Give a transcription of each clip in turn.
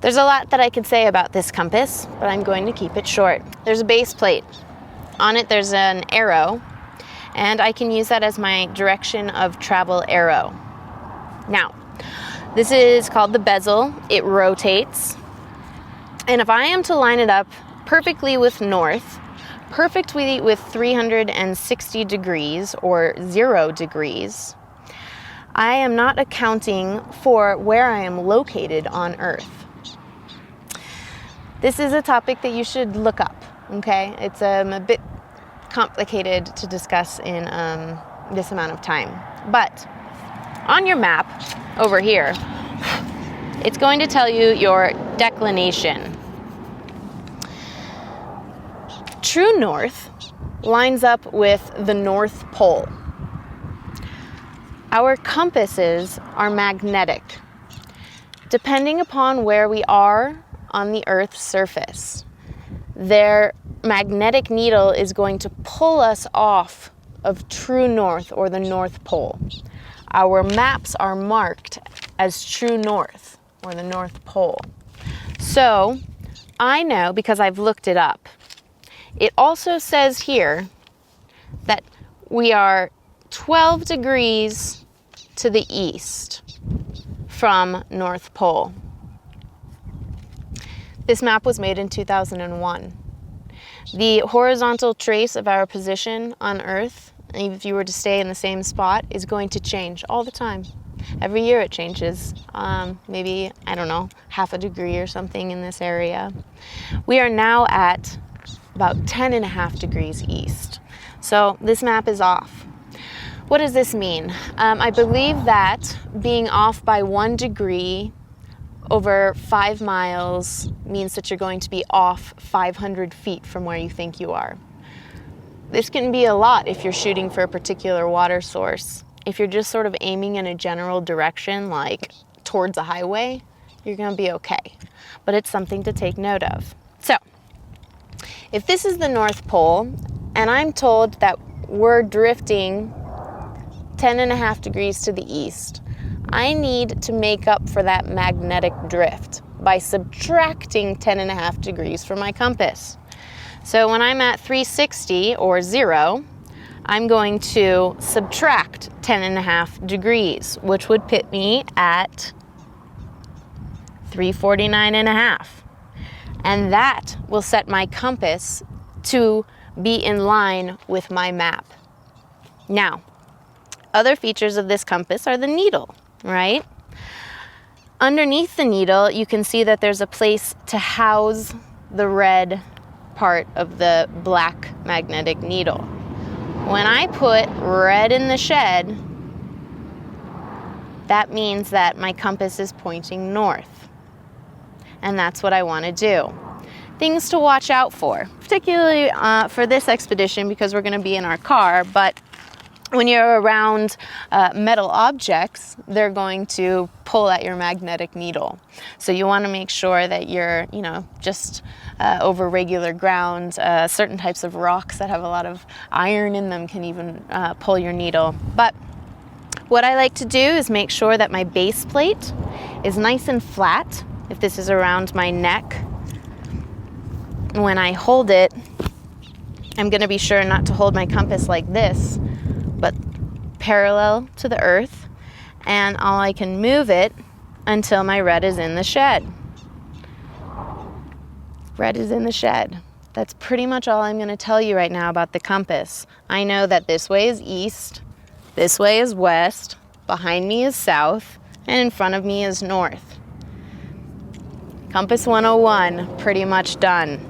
There's a lot that I could say about this compass, but I'm going to keep it short. There's a base plate. On it there's an arrow, and I can use that as my direction of travel arrow. Now, this is called the bezel. It rotates. And if I am to line it up perfectly with north, perfectly with 360 degrees or 0 degrees, I am not accounting for where I am located on Earth. This is a topic that you should look up, okay? It's a bit complicated to discuss in this amount of time. But on your map over here, it's going to tell you your declination. True north lines up with the North Pole. Our compasses are magnetic, depending upon where we are on the Earth's surface. Their magnetic needle is going to pull us off of true north or the North Pole. Our maps are marked as true north or the North Pole. So I know because I've looked it up. It also says here that we are 12 degrees to the east from North Pole. This map was made in 2001. The horizontal trace of our position on Earth, if you were to stay in the same spot, is going to change all the time. Every year it changes, maybe, I don't know, half a degree or something in this area. We are now at about 10.5 degrees east. So this map is off. What does this mean? I believe that being off by 1 degree over 5 miles means that you're going to be off 500 feet from where you think you are. This can be a lot if you're shooting for a particular water source. If you're just sort of aiming in a general direction, like towards a highway, you're going to be okay. But it's something to take note of. So, if this is the North Pole, and I'm told that we're drifting 10.5 degrees to the east, I need to make up for that magnetic drift by subtracting 10.5 degrees from my compass. So when I'm at 360 or 0, I'm going to subtract 10.5 degrees, which would put me at 349.5. And that will set my compass to be in line with my map. Now, other features of this compass are the needle, right? Underneath the needle, you can see that there's a place to house the red part of the black magnetic needle. When I put red in the shed, that means that my compass is pointing north. And that's what I want to do. Things to watch out for, particularly for this expedition because we're going to be in our car, but when you're around metal objects, they're going to pull at your magnetic needle. So you want to make sure that you're, just over regular ground. Certain types of rocks that have a lot of iron in them can even pull your needle. But what I like to do is make sure that my base plate is nice and flat. If this is around my neck, when I hold it, I'm going to be sure not to hold my compass like this, but parallel to the earth, and I can move it until my red is in the shed. Red is in the shed. That's pretty much all I'm going to tell you right now about the compass. I know that this way is east, this way is west, behind me is south, and in front of me is north. Compass 101, pretty much done.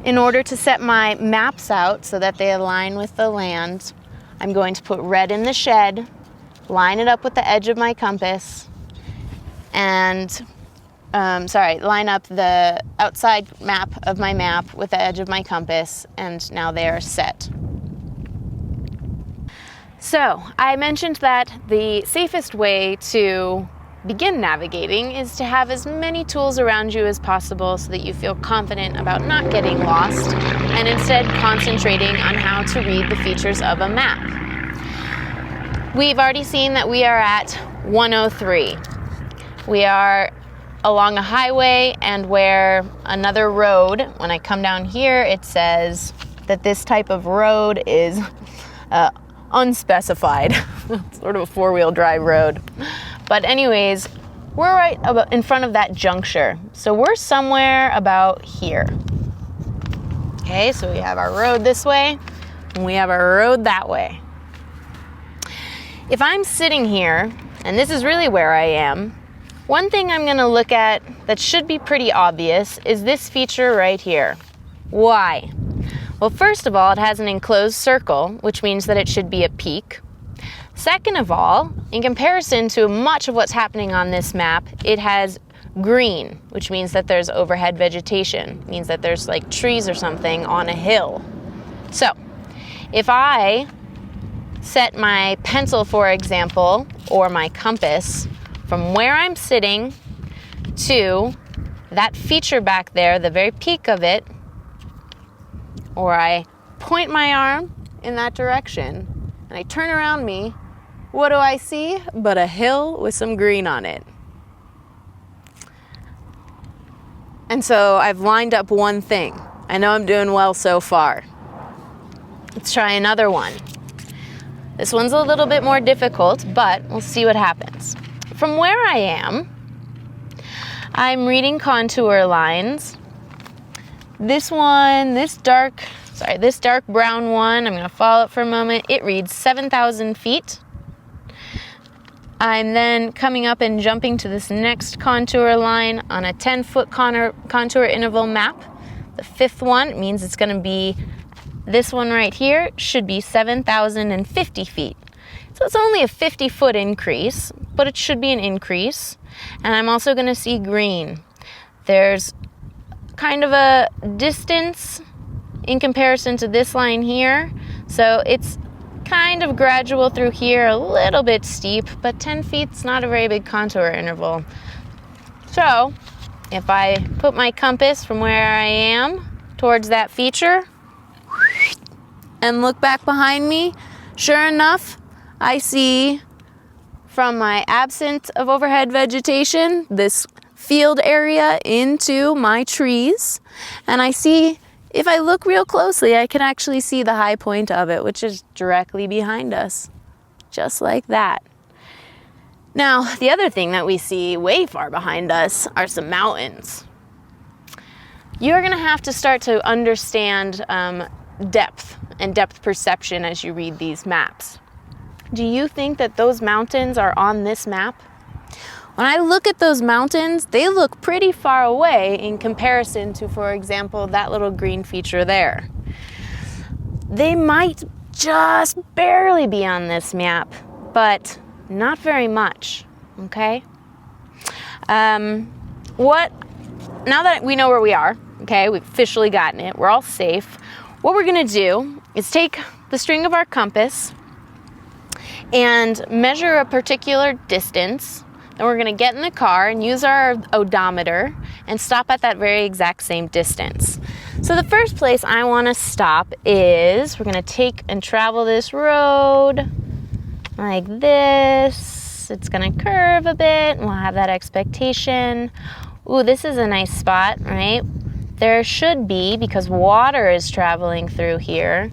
In order to set my maps out so that they align with the land, I'm going to put red in the shed, line it up with the edge of my compass, and line up the outside map of my map with the edge of my compass, and now they are set. So, I mentioned that the safest way to begin navigating is to have as many tools around you as possible so that you feel confident about not getting lost and instead concentrating on how to read the features of a map. We've already seen that we are at 103. We are along a highway and where another road, when I come down here, it says that this type of road is unspecified. Sort of a four-wheel drive road. But anyways, we're right about in front of that juncture. So we're somewhere about here. Okay, so we have our road this way, and we have our road that way. If I'm sitting here, and this is really where I am, one thing I'm going to look at that should be pretty obvious is this feature right here. Why? Well, first of all, it has an enclosed circle, which means that it should be a peak. Second of all, in comparison to much of what's happening on this map, it has green, which means that there's overhead vegetation. It means that there's like trees or something on a hill. So, if I set my pencil, for example, or my compass from where I'm sitting to that feature back there, the very peak of it, or I point my arm in that direction and I turn around me, what do I see but a hill with some green on it? And so I've lined up one thing. I know I'm doing well so far. Let's try another one. This one's a little bit more difficult, but we'll see what happens. From where I am, I'm reading contour lines. This one, this dark brown one, I'm going to follow it for a moment. It reads 7,000 feet. I'm then coming up and jumping to this next contour line on a 10-foot contour interval map. The fifth one means it's going to be this one right here, should be 7,050 feet. So it's only a 50-foot increase, but it should be an increase. And I'm also going to see green. There's kind of a distance in comparison to this line here. So it's kind of gradual through here, a little bit steep, but 10 feet's not a very big contour interval. So if I put my compass from where I am towards that feature and look back behind me, sure enough, I see from my absence of overhead vegetation, this field area into my trees. And I see, if I look real closely, I can actually see the high point of it, which is directly behind us, just like that. Now, the other thing that we see way far behind us are some mountains. You're gonna have to start to understand depth and depth perception as you read these maps. Do you think that those mountains are on this map? When I look at those mountains, they look pretty far away in comparison to, for example, that little green feature there. They might just barely be on this map, but not very much, okay? Now that we know where we are, okay, we've officially gotten it, we're all safe, what we're gonna do is take the string of our compass and measure a particular distance. Then we're gonna get in the car and use our odometer and stop at that very exact same distance. So the first place I wanna stop is, we're gonna take and travel this road like this. It's gonna curve a bit, and we'll have that expectation. Ooh, this is a nice spot, right? There should be, because water is traveling through here,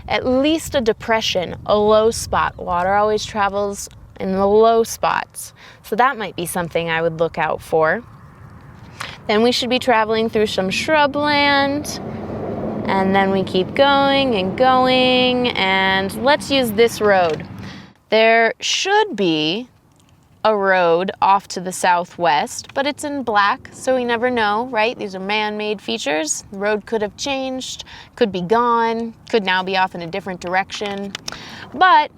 at least a depression, a low spot. Water always travels in the low spots. So that might be something I would look out for. Then we should be traveling through some shrubland. And then we keep going and going. And let's use this road. There should be a road off to the southwest, but it's in black, so we never know, right? These are man-made features. The road could have changed, could be gone, could now be off in a different direction. But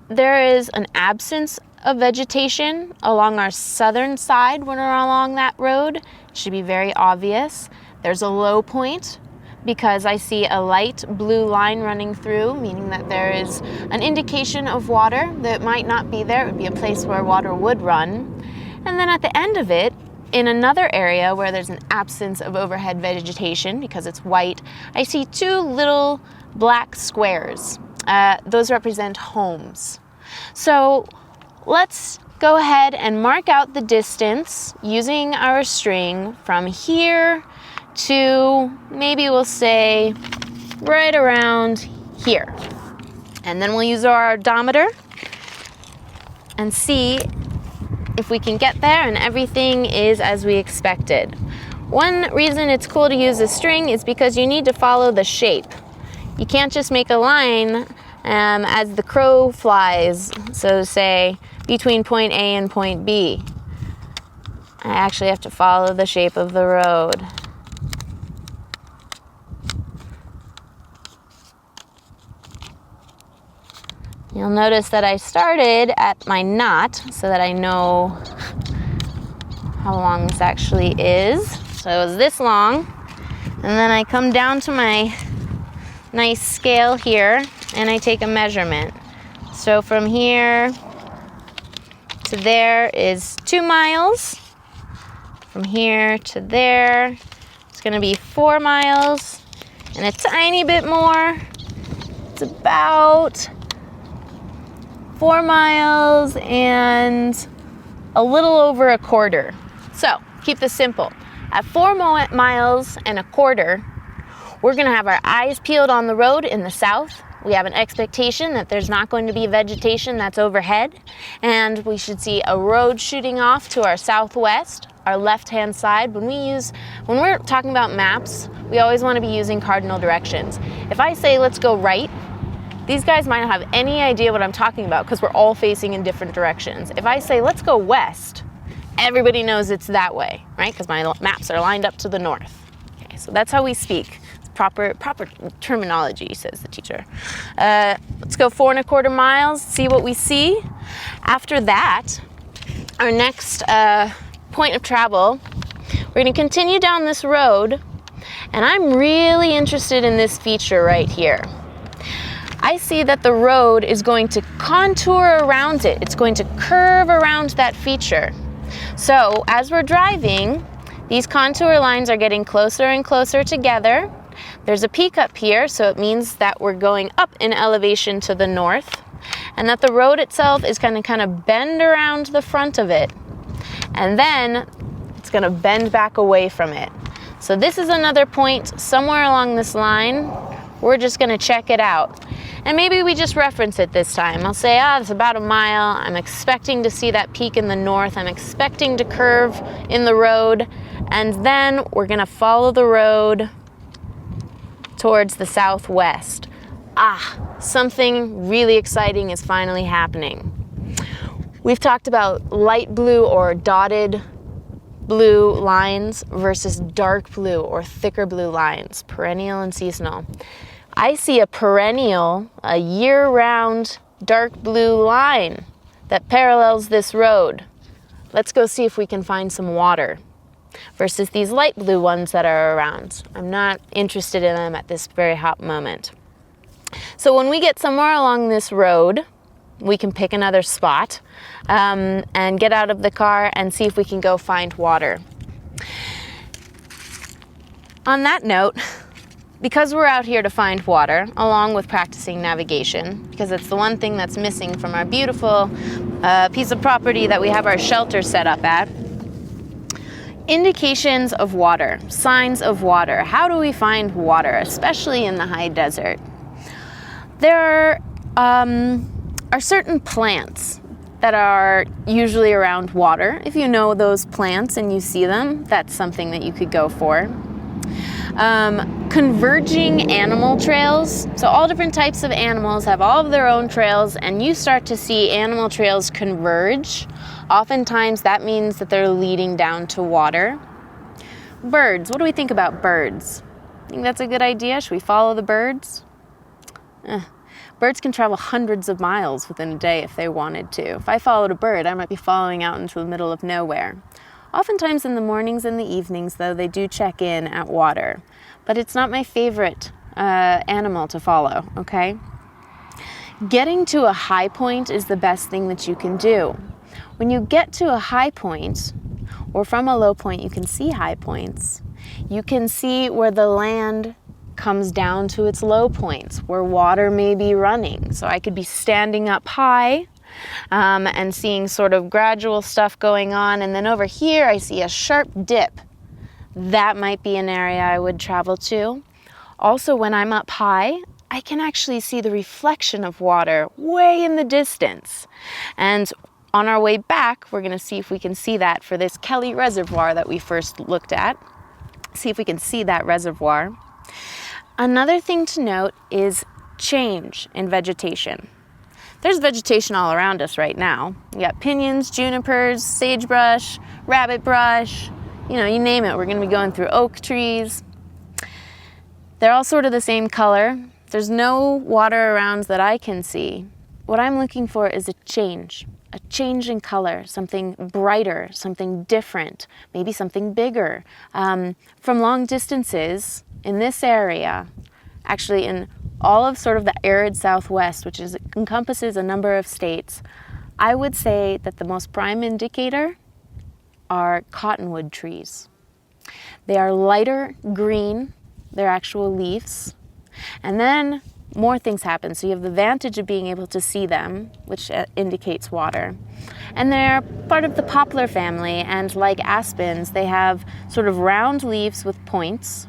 there is an absence of vegetation along our southern side when we're along that road. It should be very obvious. There's a low point because I see a light blue line running through, meaning that there is an indication of water that might not be there. It would be a place where water would run. And then at the end of it, in another area where there's an absence of overhead vegetation because it's white, I see two little black squares. Those represent homes. So let's go ahead and mark out the distance using our string from here to maybe we'll say right around here. And then we'll use our odometer and see if we can get there and everything is as we expected. One reason it's cool to use a string is because you need to follow the shape. You can't just make a line as the crow flies, so to say, between point A and point B. I actually have to follow the shape of the road. You'll notice that I started at my knot so that I know how long this actually is. So it was this long, and then I come down to my nice scale here and I take a measurement. So from here to there is 2 miles. From here to there, it's gonna be 4 miles and a tiny bit more. It's about 4 miles and a little over a quarter. So keep this simple. At 4 miles and a quarter, we're gonna have our eyes peeled on the road in the south. We have an expectation that there's not going to be vegetation that's overhead, and we should see a road shooting off to our southwest, our left-hand side. When we're talking about maps, we always want to be using cardinal directions. If I say let's go right, these guys might not have any idea what I'm talking about because we're all facing in different directions. If I say let's go west, everybody knows it's that way, right? Because my maps are lined up to the north. Okay, so that's how we speak. It's proper terminology, says the teacher. Let's go 4 1/4 miles, see what we see. After that, our next point of travel, we're going to continue down this road, and I'm really interested in this feature right here. I see that the road is going to contour around it. It's going to curve around that feature. So as we're driving, these contour lines are getting closer and closer together. There's a peak up here, so it means that we're going up in elevation to the north, and that the road itself is going to kind of bend around the front of it, and then it's going to bend back away from it. So this is another point somewhere along this line. We're just going to check it out. And maybe we just reference it this time. I'll say, it's about 1 mile. I'm expecting to see that peak in the north. I'm expecting to curve in the road. And then we're going to follow the road towards the southwest. Something really exciting is finally happening. We've talked about light blue or dotted blue lines versus dark blue or thicker blue lines, perennial and seasonal. I see a perennial, a year-round dark blue line that parallels this road. Let's go see if we can find some water versus these light blue ones that are around. I'm not interested in them at this very hot moment. So when we get somewhere along this road, we can pick another spot and get out of the car and see if we can go find water. On that note, because we're out here to find water, along with practicing navigation, because it's the one thing that's missing from our beautiful piece of property that we have our shelter set up at, indications of water, signs of water. How do we find water, especially in the high desert? There are certain plants that are usually around water. If you know those plants and you see them, that's something that you could go for. Converging animal trails. So all different types of animals have all of their own trails, and you start to see animal trails converge. Oftentimes that means that they're leading down to water. Birds. What do we think about birds? Think that's a good idea? Should we follow the birds? Birds can travel hundreds of miles within a day if they wanted to. If I followed a bird, I might be following out into the middle of nowhere. Oftentimes in the mornings and the evenings, though, they do check in at water. But it's not my favorite animal to follow, okay? Getting to a high point is the best thing that you can do. When you get to a high point, or from a low point, you can see high points. You can see where the land comes down to its low points, where water may be running. So I could be standing up high and seeing sort of gradual stuff going on. And then over here, I see a sharp dip. That might be an area I would travel to. Also, when I'm up high, I can actually see the reflection of water way in the distance. And on our way back, we're going to see if we can see that for this Kelly Reservoir that we first looked at. See if we can see that reservoir. Another thing to note is change in vegetation. There's vegetation all around us right now. We got pinyons, junipers, sagebrush, rabbit brush, you name it. We're going to be going through oak trees. They're all sort of the same color. There's no water around that I can see. What I'm looking for is a change in color, something brighter, something different, maybe something bigger. From long distances in this area, actually in all of sort of the arid Southwest, which encompasses a number of states, I would say that the most prime indicator are cottonwood trees. They are lighter green, they're actual leaves. And then more things happen. So you have the advantage of being able to see them, which indicates water. And they're part of the poplar family, and like aspens, they have sort of round leaves with points.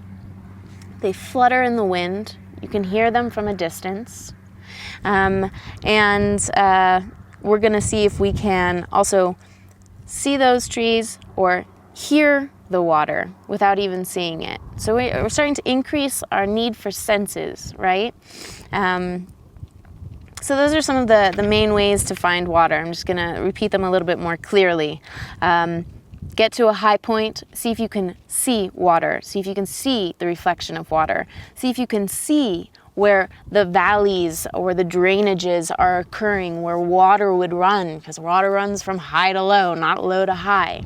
They flutter in the wind. You can hear them from a distance. We're going to see if we can also see those trees or hear the water without even seeing it. So we're starting to increase our need for senses, right? So those are some of the main ways to find water. I'm just going to repeat them a little bit more clearly. Get to a high point, see if you can see water, see if you can see the reflection of water, see if you can see where the valleys or the drainages are occurring, where water would run, because water runs from high to low, not low to high.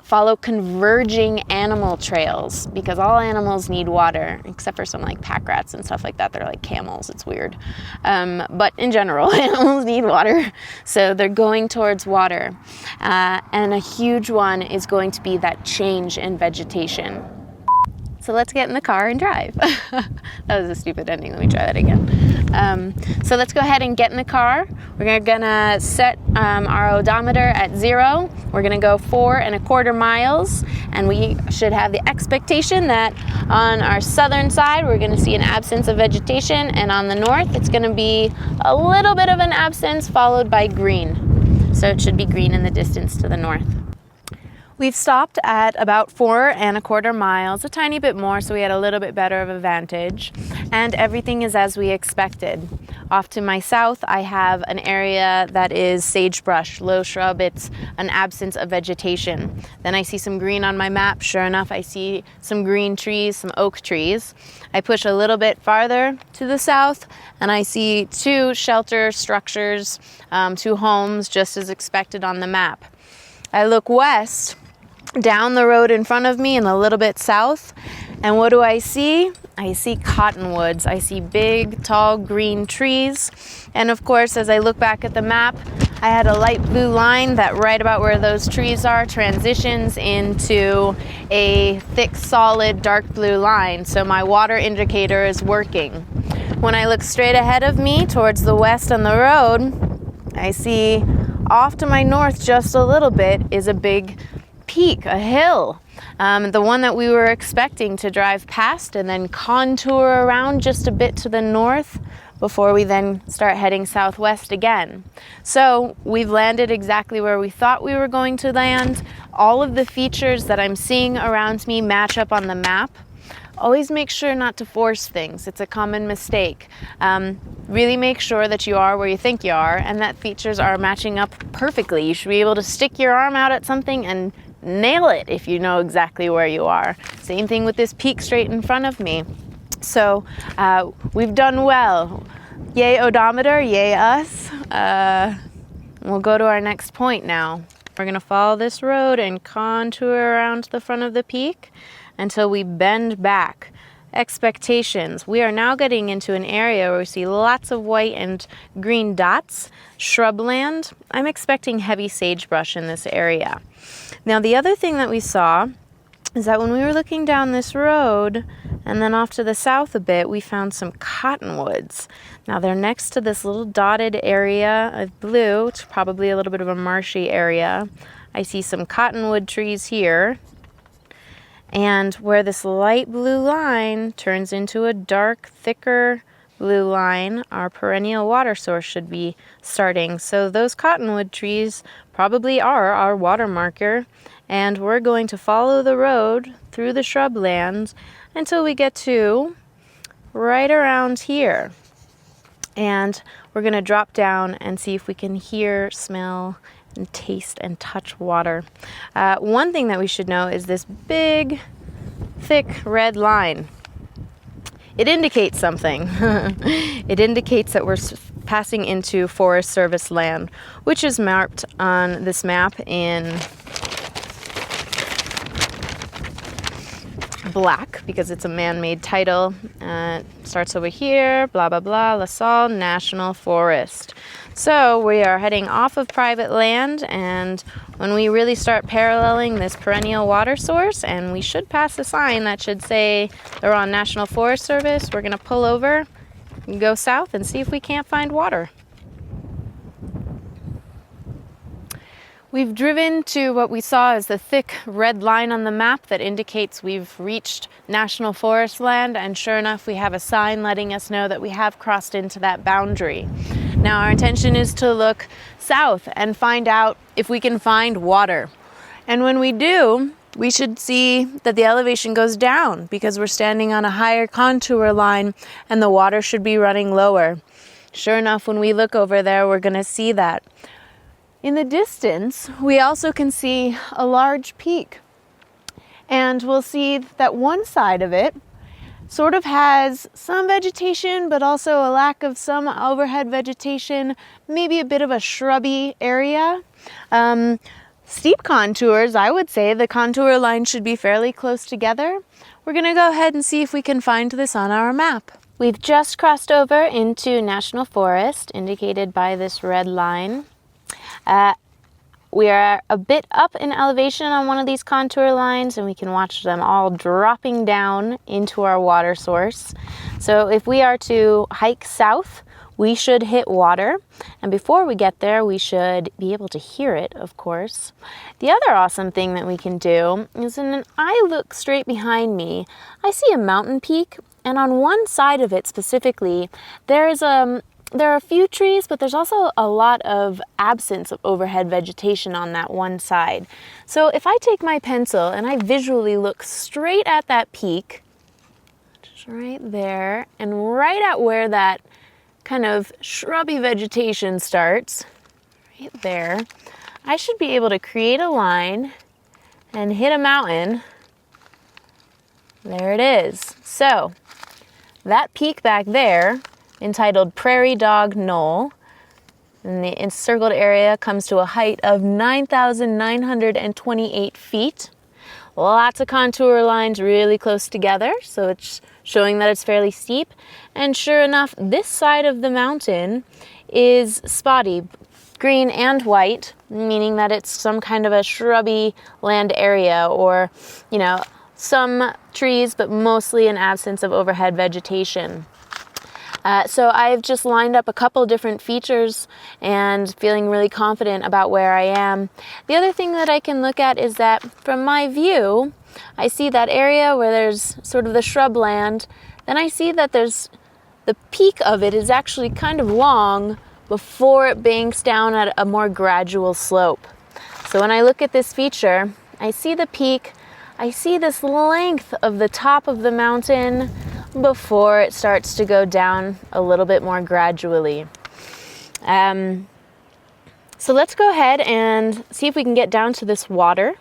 Follow converging animal trails, because all animals need water, except for some like pack rats and stuff like that. They're like camels, it's weird. But in general, animals need water, so they're going towards water. And a huge one is going to be that change in vegetation. So let's get in the car and drive. That was a stupid ending. Let me try that again. So let's go ahead and get in the car. We're gonna set our odometer at 0. We're gonna go 4.25 miles, and we should have the expectation that on our southern side, we're gonna see an absence of vegetation, and on the north, it's gonna be a little bit of an absence followed by green. So it should be green in the distance to the north. We've stopped at about 4.25 miles, a tiny bit more, so we had a little bit better of a vantage, and everything is as we expected. Off to my south, I have an area that is sagebrush, low shrub. It's an absence of vegetation. Then I see some green on my map. Sure enough, I see some green trees, some oak trees. I push a little bit farther to the south, and I see 2 shelter structures, 2 homes, just as expected on the map. I look west, down the road in front of me and a little bit south, and what do I see? I see cottonwoods. I see big, tall, green trees, and of course, as I look back at the map, I had a light blue line that right about where those trees are transitions into a thick, solid, dark blue line, so my water indicator is working. When I look straight ahead of me towards the west on the road, I see off to my north just a little bit is a big peak, a hill. The one that we were expecting to drive past and then contour around just a bit to the north before we then start heading southwest again. So we've landed exactly where we thought we were going to land. All of the features that I'm seeing around me match up on the map. Always make sure not to force things. It's a common mistake. Really make sure that you are where you think you are and that features are matching up perfectly. You should be able to stick your arm out at something and nail it if you know exactly where you are. Same thing with this peak straight in front of me. So we've done well. Yay odometer, yay us. We'll go to our next point now. We're gonna follow this road and contour around to the front of the peak until we bend back. Expectations. We are now getting into an area where we see lots of white and green dots, shrubland. I'm expecting heavy sagebrush in this area. Now the other thing that we saw is that when we were looking down this road And then off to the south a bit, we found some cottonwoods. Now they're next to this little dotted area of blue. It's probably a little bit of a marshy area. I see some cottonwood trees here. And where this light blue line turns into a dark, thicker blue line, our perennial water source should be starting. So those cottonwood trees probably are our water marker, and we're going to follow the road through the shrublands until we get to right around here. And we're going to drop down and see if we can hear, smell, and taste and touch water. One thing that we should know is this big, thick red line. It indicates something. It indicates that we're passing into Forest Service land, which is marked on this map in black because it's a man-made title. Starts over here, blah, blah, blah, La Salle National Forest. So we are heading off of private land, and when we really start paralleling this perennial water source, and we should pass a sign that should say they're on National Forest Service, we're going to pull over and go south and see if we can't find water. We've driven to what we saw as the thick red line on the map that indicates we've reached National Forest land, and sure enough, we have a sign letting us know that we have crossed into that boundary. Now our intention is to look south and find out if we can find water. And when we do, we should see that the elevation goes down because we're standing on a higher contour line and the water should be running lower. Sure enough, when we look over there, we're going to see that. In the distance, we also can see a large peak. And we'll see that one side of it sort of has some vegetation, but also a lack of some overhead vegetation, maybe a bit of a shrubby area. Steep contours, I would say the contour line should be fairly close together. We're going to go ahead and see if we can find this on our map. We've just crossed over into National Forest, indicated by this red line. We are a bit up in elevation on one of these contour lines, and we can watch them all dropping down into our water source. So if we are to hike south, we should hit water. And before we get there, we should be able to hear it, of course. The other awesome thing that we can do is when I look straight behind me, I see a mountain peak. And on one side of it specifically, there are a few trees, but there's also a lot of absence of overhead vegetation on that one side. So if I take my pencil and I visually look straight at that peak, just right there, and right at where that kind of shrubby vegetation starts, right there, I should be able to create a line and hit a mountain. There it is. So that peak back there, entitled Prairie Dog Knoll, and the encircled area comes to a height of 9,928 feet. Lots of contour lines really close together, so it's showing that it's fairly steep. And sure enough, this side of the mountain is spotty, green and white, meaning that it's some kind of a shrubby land area, or, you know, some trees, but mostly an absence of overhead vegetation. So I've just lined up a couple different features and feeling really confident about where I am. The other thing that I can look at is that from my view, I see that area where there's sort of the shrubland. Then I see that there's the peak of it is actually kind of long before it banks down at a more gradual slope. So when I look at this feature, I see the peak, I see this length of the top of the mountain before it starts to go down a little bit more gradually. So let's go ahead and see if we can get down to this water,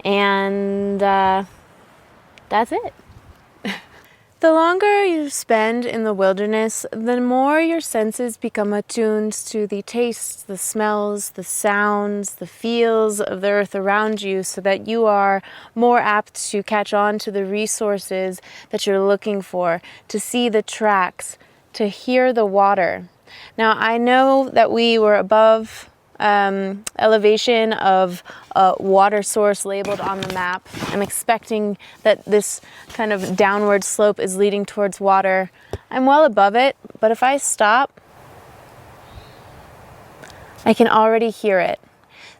and that's it. The longer you spend in the wilderness, the more your senses become attuned to the tastes, the smells, the sounds, the feels of the earth around you, so that you are more apt to catch on to the resources that you're looking for, to see the tracks, to hear the water. Now, I know that we were above elevation of a water source labeled on the map. I'm expecting that this kind of downward slope is leading towards water. I'm well above it, but if I stop, I can already hear it.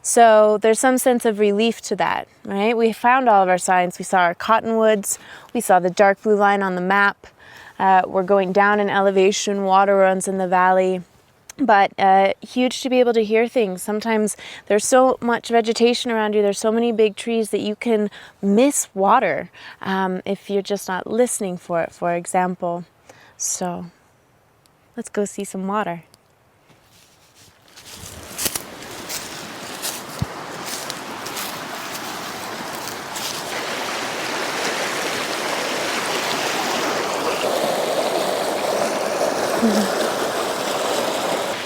So there's some sense of relief to that, right? We found all of our signs. We saw our cottonwoods. We saw the dark blue line on the map. We're going down in elevation. Water runs in the valley. But huge to be able to hear things. Sometimes there's so much vegetation around you. There's so many big trees that you can miss water if you're just not listening for it, for example. So let's go see some water.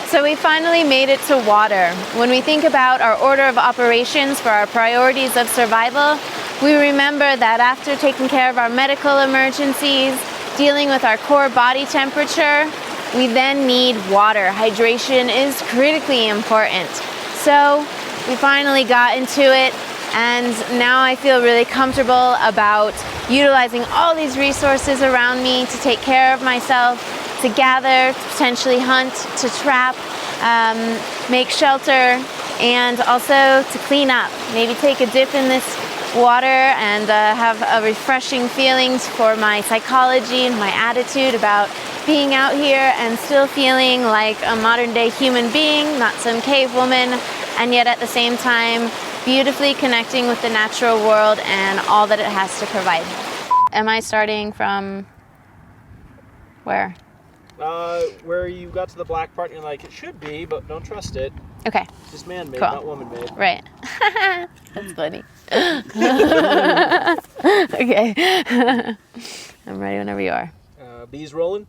So we finally made it to water. When we think about our order of operations for our priorities of survival, we remember that after taking care of our medical emergencies, dealing with our core body temperature, we then need water. Hydration is critically important. So we finally got into it, and now I feel really comfortable about utilizing all these resources around me to take care of myself, to gather, to potentially hunt, to trap, make shelter, and also to clean up. Maybe take a dip in this water and have a refreshing feelings for my psychology and my attitude about being out here and still feeling like a modern day human being, not some cave woman, and yet at the same time beautifully connecting with the natural world and all that it has to provide. Am I starting from where? Where you got to the black part and you're like, it should be, but don't trust it. Okay. It's just man-made, Cool. not woman-made. Right. That's funny. Okay. I'm ready whenever you are. Bees rolling?